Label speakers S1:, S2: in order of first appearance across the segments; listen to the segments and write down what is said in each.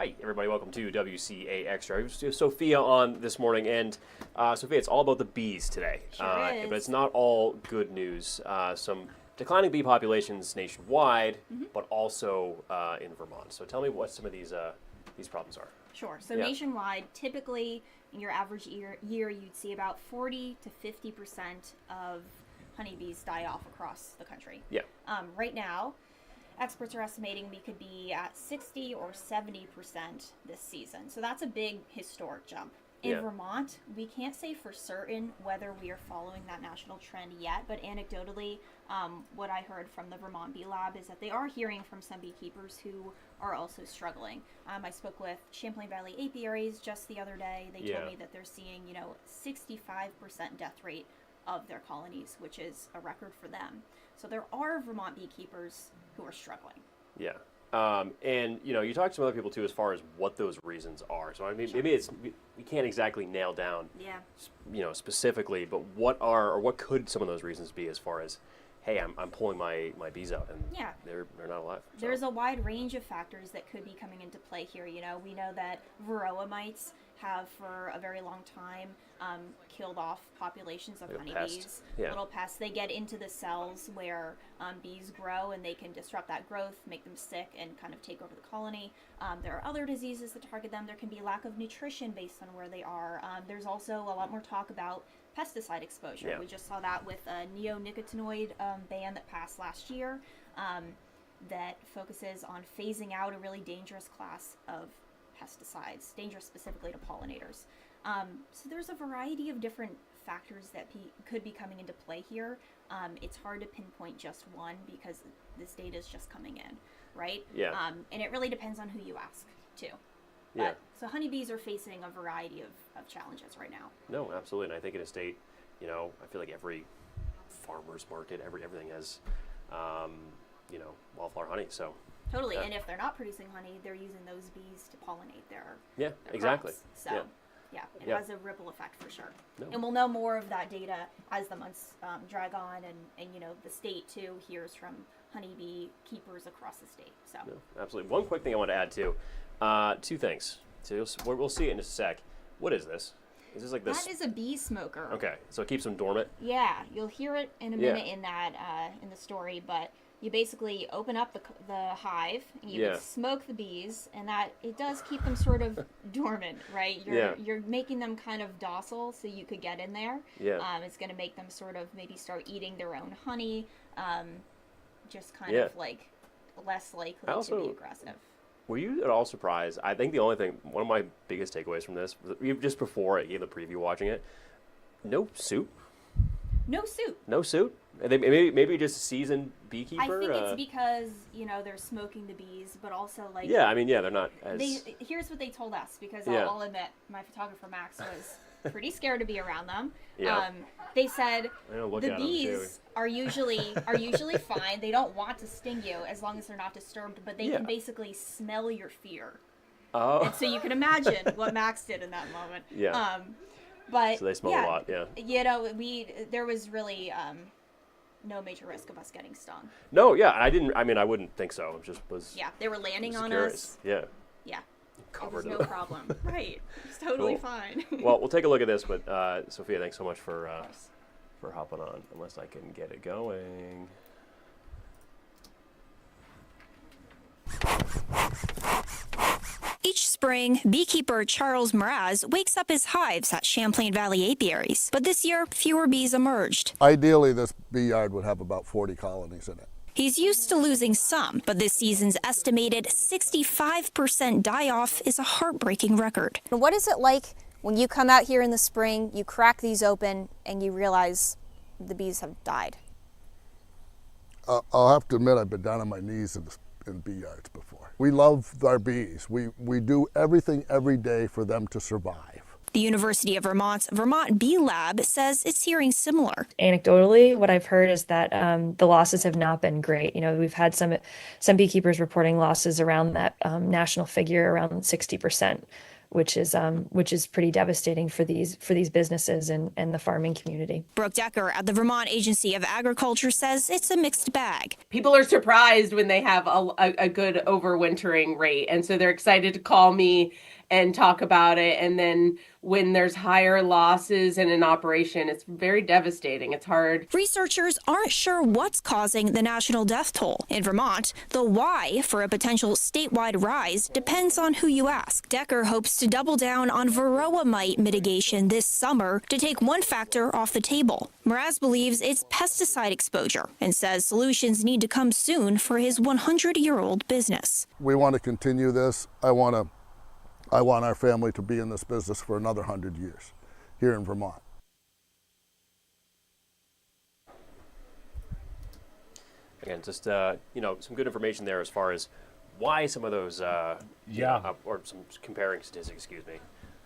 S1: Hi, everybody. Welcome to WCAX. We have Sophia on this morning, and Sophia, it's all about the bees today.
S2: Sure is.
S1: But it's not all good news. Some declining bee populations nationwide, but also in Vermont. So tell me what some of these problems are.
S2: Sure. So nationwide, typically in your average year, you'd see about 40 to 50% of honeybees die off across the country.
S1: Yeah.
S2: Right now, experts are estimating we could be at 60 or 70% this season. So that's a big historic jump. In Vermont, we can't say for certain whether we are following that national trend yet, but anecdotally, what I heard from the Vermont Bee Lab is that they are hearing from some beekeepers who are also struggling. I spoke with Champlain Valley apiaries just the other day. They told me that they're seeing, 65% death rate of their colonies, which is a record for them. So there are Vermont beekeepers who are struggling.
S1: Yeah. And, you talk to some other people, too, as far as what those reasons are. So, I mean, maybe we can't exactly nail down, specifically, but what could some of those reasons be as far as, hey, I'm pulling my bees out and they're not alive. So.
S2: There's a wide range of factors that could be coming into play here. We know that varroa mites have for a very long time killed off populations of honeybees. Little pests. They get into the cells where bees grow, and they can disrupt that growth, make them sick, and kind of take over the colony. There are other diseases that target them. There can be lack of nutrition based on where they are. There's also a lot more talk about pesticide exposure. We just saw that with a neonicotinoid ban that passed last year that focuses on phasing out a really dangerous class of pesticides, dangerous specifically to pollinators. So there's a variety of different factors that could be coming into play here. It's hard to pinpoint just one because this data is just coming in, right?
S1: Yeah.
S2: And it really depends on who you ask, too. So honeybees are facing a variety of challenges right now.
S1: No, absolutely. And I think in a state, I feel like every farmer's market, everything has, wildflower honey. So
S2: totally. And if they're not producing honey, they're using those bees to pollinate their
S1: exactly.
S2: crops. So it has a ripple effect for sure.
S1: No.
S2: And we'll know more of that data as the months drag on, and the state too hears from honeybee keepers across the state. So
S1: absolutely. One quick thing I want to add too. Two things. So we'll see it in a sec. What is this? Is this like this?
S2: That is a bee smoker.
S1: Okay, so it keeps them dormant.
S2: Yeah, you'll hear it in a minute in that in the story, but you basically open up the hive, and you can smoke the bees, and that it does keep them sort of dormant, right? You're making them kind of docile, so you could get in there. Yeah. It's going to make them sort of maybe start eating their own honey, just kind of like less likely to be aggressive.
S1: Were you at all surprised? I think one of my biggest takeaways from this, just before I gave the preview watching it, no suit.
S2: No suit.
S1: No suit? Maybe just a seasoned beekeeper?
S2: I think it's because, they're smoking the bees, but also like...
S1: Yeah, they're not as...
S2: Here's what they told us, because I'll admit, my photographer Max was pretty scared to be around them. Yeah. They said the bees are usually fine. They don't want to sting you as long as they're not disturbed, but they can basically smell your fear. Oh. And so you can imagine what Max did in that moment.
S1: Yeah.
S2: But
S1: so they smell a lot,
S2: there was really no major risk of us getting stung.
S1: No, I wouldn't think so.
S2: They were landing on us.
S1: Yeah.
S2: Yeah.
S1: Covered
S2: it was no problem. Right. It's totally fine.
S1: Well, we'll take a look at this, but Sophia, thanks so much for hopping on, unless I can get it going.
S3: Each spring, beekeeper Charles Mraz wakes up his hives at Champlain Valley apiaries. But this year, fewer bees emerged.
S4: Ideally, this bee yard would have about 40 colonies in it.
S3: He's used to losing some, but this season's estimated 65% die-off is a heartbreaking record.
S5: What is it like when you come out here in the spring, you crack these open, and you realize the bees have died?
S4: I'll have to admit I've been down on my knees in bee yards before. We love our bees. We do everything every day for them to survive.
S3: The University of Vermont's Vermont Bee Lab says it's hearing similar.
S6: Anecdotally, what I've heard is that the losses have not been great. We've had some beekeepers reporting losses around that national figure, around 60%, which is pretty devastating for these businesses and the farming community.
S3: Brooke Decker at the Vermont Agency of Agriculture says it's a mixed bag.
S7: People are surprised when they have a good overwintering rate, and so they're excited to call me and talk about it. And then when there's higher losses in an operation, it's very devastating. It's hard.
S3: Researchers aren't sure what's causing the national death toll. In Vermont, the why for a potential statewide rise depends on who you ask. Decker hopes to double down on varroa mite mitigation this summer to take one factor off the table. Mraz believes it's pesticide exposure and says solutions need to come soon for his 100-year-old business.
S4: We want to continue this. I want our family to be in this business for another 100 years here in Vermont.
S1: Again, just some good information there as far as why some of those or some comparing statistics, excuse me,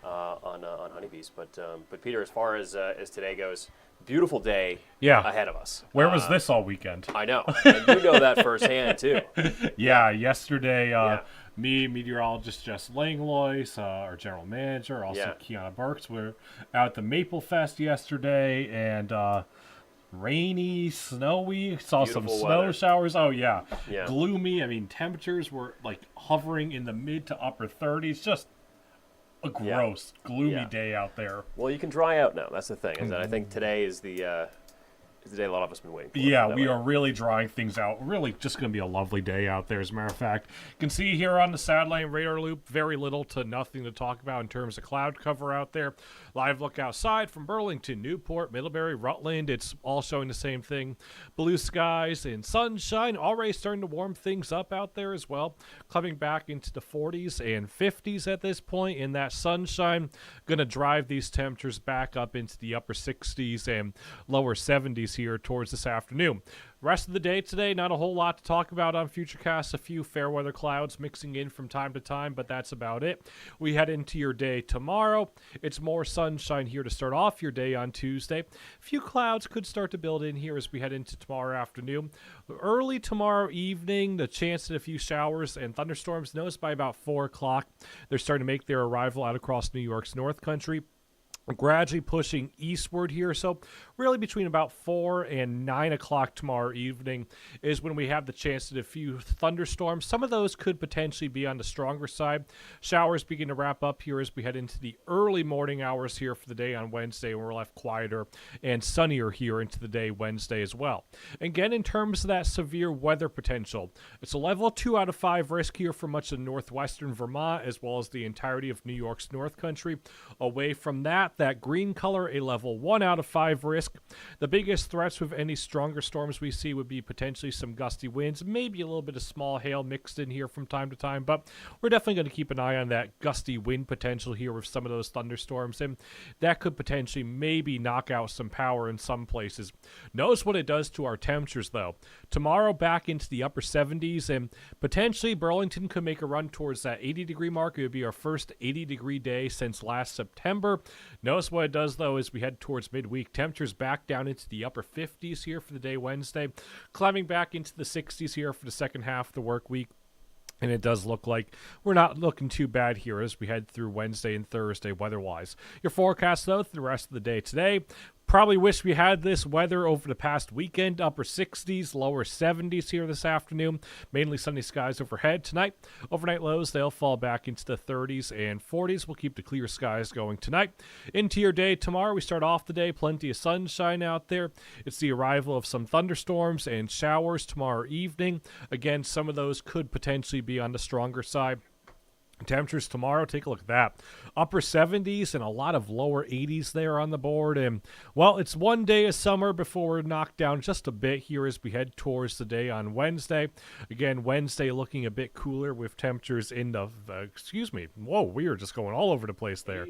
S1: on honeybees. But Peter, as far as today goes, beautiful day ahead of us.
S8: Where was this all weekend?
S1: I know, and you know that firsthand too.
S8: Yesterday. Me, meteorologist Jess Langlois, our general manager, also Kiana Burks, were out at the Maple Fest yesterday, and rainy, snowy, saw
S1: Beautiful
S8: some snow
S1: weather.
S8: showers. Gloomy. I mean, temperatures were like hovering in the mid to upper 30s. Just a gross, gloomy day out there.
S1: Well, you can dry out now. That's the thing. Is that I think today is the day a lot of us have been waiting for.
S8: Yeah, we are really drying things out. Really just going to be a lovely day out there, as a matter of fact. You can see here on the satellite radar loop, very little to nothing to talk about in terms of cloud cover out there. Live look outside from Burlington, Newport, Middlebury, Rutland. It's all showing the same thing. Blue skies and sunshine, already starting to warm things up out there as well. Coming back into the 40s and 50s at this point, and that sunshine going to drive these temperatures back up into the upper 60s and lower 70s here towards this afternoon. Rest of the day today, not a whole lot to talk about on Futurecast. A few fair weather clouds mixing in from time to time, but that's about it. We head into your day tomorrow. It's more sunshine here to start off your day on Tuesday. A few clouds could start to build in here as we head into tomorrow afternoon. Early tomorrow evening, the chance at a few showers and thunderstorms. Notice by about 4 o'clock, they're starting to make their arrival out across New York's North Country. Gradually pushing eastward here, so really between about 4 and 9 o'clock tomorrow evening is when we have the chance at a few thunderstorms. Some of those could potentially be on the stronger side. Showers begin to wrap up here as we head into the early morning hours here for the day on Wednesday, when we're left quieter and sunnier here into the day Wednesday as well. Again, in terms of that severe weather potential, it's a level 2 out of 5 risk here for much of northwestern Vermont as well as the entirety of New York's North Country. Away from that green color, a level 1 out of 5 risk. The biggest threats with any stronger storms we see would be potentially some gusty winds, maybe a little bit of small hail mixed in here from time to time, but we're definitely going to keep an eye on that gusty wind potential here with some of those thunderstorms, and that could potentially maybe knock out some power in some places. Notice what it does to our temperatures, though. Tomorrow back into the upper 70s, and potentially Burlington could make a run towards that 80-degree mark. It would be our first 80-degree day since last September. Notice what it does, though, as we head towards midweek. Temperatures back down into the upper 50s here for the day Wednesday, climbing back into the 60s here for the second half of the work week. And it does look like we're not looking too bad here as we head through Wednesday and Thursday weather-wise. Your forecast, though, through the rest of the day today. Probably wish we had this weather over the past weekend. Upper 60s, lower 70s here this afternoon. Mainly sunny skies overhead tonight. Overnight lows, they'll fall back into the 30s and 40s. We'll keep the clear skies going tonight. Into your day tomorrow, we start off the day. Plenty of sunshine out there. It's the arrival of some thunderstorms and showers tomorrow evening. Again, some of those could potentially be on the stronger side. Temperatures tomorrow, take a look at that. Upper 70s and a lot of lower 80s there on the board. And, well, it's one day of summer before we're knocked down just a bit here as we head towards the day on Wednesday. Again, Wednesday looking a bit cooler with temperatures in the, whoa, we are just going all over the place there.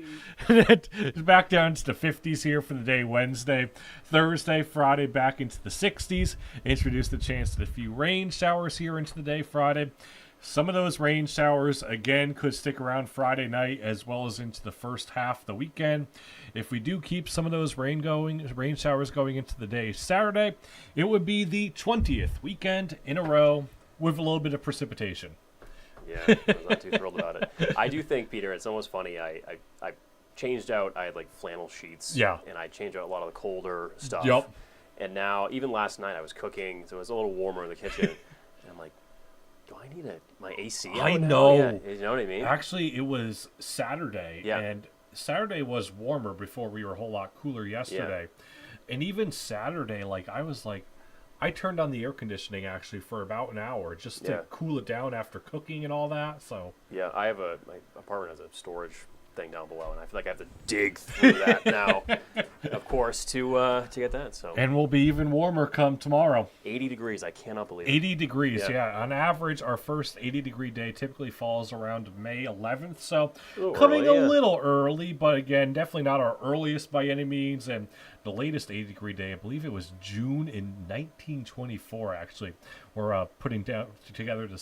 S8: It's back down to the 50s here for the day Wednesday. Thursday, Friday, back into the 60s. Introduce the chance of a few rain showers here into the day Friday. Some of those rain showers, again, could stick around Friday night as well as into the first half of the weekend. If we do keep some of those rain showers going into the day Saturday, it would be the 20th weekend in a row with a little bit of precipitation.
S1: Yeah, I was not too thrilled about it. I do think, Peter, it's almost funny. I changed out. I had like flannel sheets.
S8: Yeah.
S1: And I changed out a lot of the colder stuff.
S8: Yep.
S1: And now, even last night, I was cooking, so it was a little warmer in the kitchen. And I'm like, do I need my AC?
S8: I know.
S1: Yeah, you know what I mean?
S8: Actually, it was Saturday,
S1: Yeah.
S8: and Saturday was warmer before we were a whole lot cooler yesterday. Yeah. And even Saturday, I turned on the air conditioning actually for about an hour just to cool it down after cooking and all that. So
S1: yeah, my apartment has a storage thing down below, and I feel like I have to dig through that now, of course, to get that. So
S8: and we'll be even warmer come tomorrow.
S1: 80 degrees, I cannot believe it.
S8: 80 degrees, yeah. On average, our first 80-degree day typically falls around May 11th, so coming a little early, but again, definitely not our earliest by any means. And the latest 80-degree day, I believe it was June in 1924. Actually, we're putting together the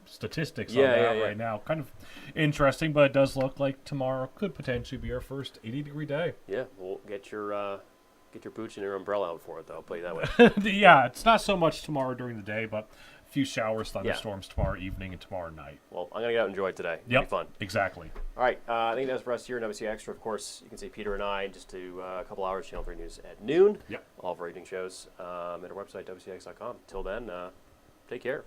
S8: statistics on that right now. Kind of interesting, but it does look like tomorrow could potentially be our first 80-degree day.
S1: Yeah, we'll get your boots and your umbrella out for it, though. I'll play that way.
S8: Yeah, it's not so much tomorrow during the day, but a few showers, thunderstorms tomorrow evening and tomorrow night.
S1: Well, I'm gonna get out and enjoy it today.
S8: Yep,
S1: it'll be fun.
S8: Exactly.
S1: All right, I think that's for us here in WCAX. Of course, you can see Peter and I just do a couple hours Channel 3 News at noon.
S8: Yep.
S1: All of our evening shows at our website, WCAX.com. Till then, take care.